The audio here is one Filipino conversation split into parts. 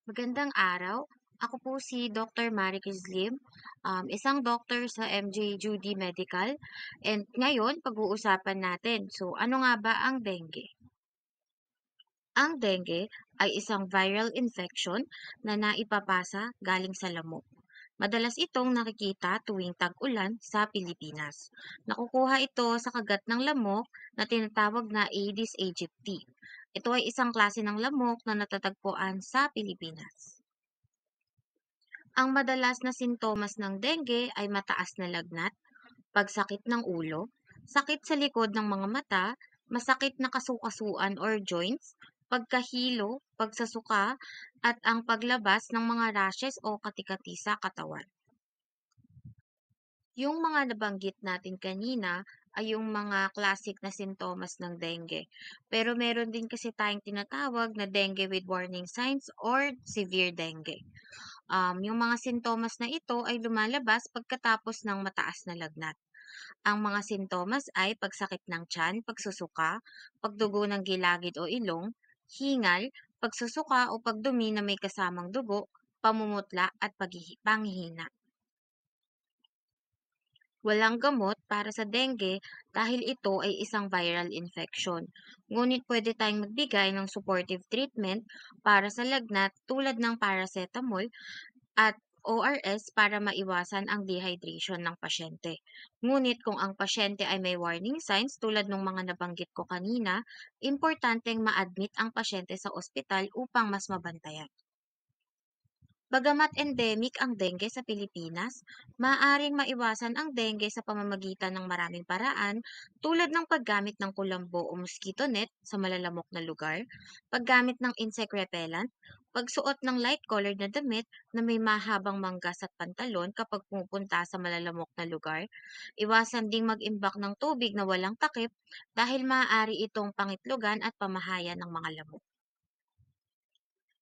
Magandang araw. Ako po si Dr. Maricris Lim, isang doctor sa MJ Judy Medical. And ngayon, pag-uusapan natin. So, ano nga ba ang dengue? Ang dengue ay isang viral infection na naipapasa galing sa lamok. Madalas itong nakikita tuwing tag-ulan sa Pilipinas. Nakukuha ito sa kagat ng lamok na tinatawag na Aedes aegypti. Ito ay isang klase ng lamok na natatagpuan sa Pilipinas. Ang madalas na sintomas ng dengue ay mataas na lagnat, pagsakit ng ulo, sakit sa likod ng mga mata, masakit na kasukasuan or joints, pagkahilo, pagsasuka, at ang paglabas ng mga rashes o katikati sa katawan. Yung mga nabanggit natin kanina ay yung mga classic na sintomas ng dengue. Pero meron din kasi tayong tinatawag na dengue with warning signs or severe dengue. Yung mga sintomas na ito ay lumalabas pagkatapos ng mataas na lagnat. Ang mga sintomas ay pagsakit ng tiyan, pagsusuka, pagdugo ng gilagid o ilong, hingal, pagsusuka o pagdumi na may kasamang dugo, pamumutla at panghihina. Walang gamot para sa dengue dahil ito ay isang viral infection. Ngunit pwede tayong magbigay ng supportive treatment para sa lagnat tulad ng paracetamol at ORS para maiwasan ang dehydration ng pasyente. Ngunit kung ang pasyente ay may warning signs tulad ng mga nabanggit ko kanina, importanteng ma-admit ang pasyente sa ospital upang mas mabantayan. Bagamat endemic ang dengue sa Pilipinas, maaaring maiwasan ang dengue sa pamamagitan ng maraming paraan tulad ng paggamit ng kulambo o mosquito net sa malalamok na lugar, paggamit ng insect repellent, pagsuot ng light-colored na damit na may mahabang manggas at pantalon kapag pumupunta sa malalamok na lugar, iwasan ding mag-imbak ng tubig na walang takip dahil maaari itong pangitlugan at pamahayan ng mga lamok.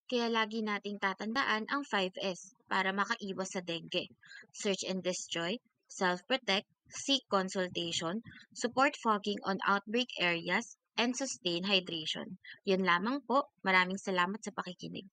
Kaya lagi nating tatandaan ang 5S para makaiwas sa dengue. Search and destroy, self-protect, seek consultation, support fogging on outbreak areas, and sustain hydration. Yun lamang po. Maraming salamat sa pakikinig.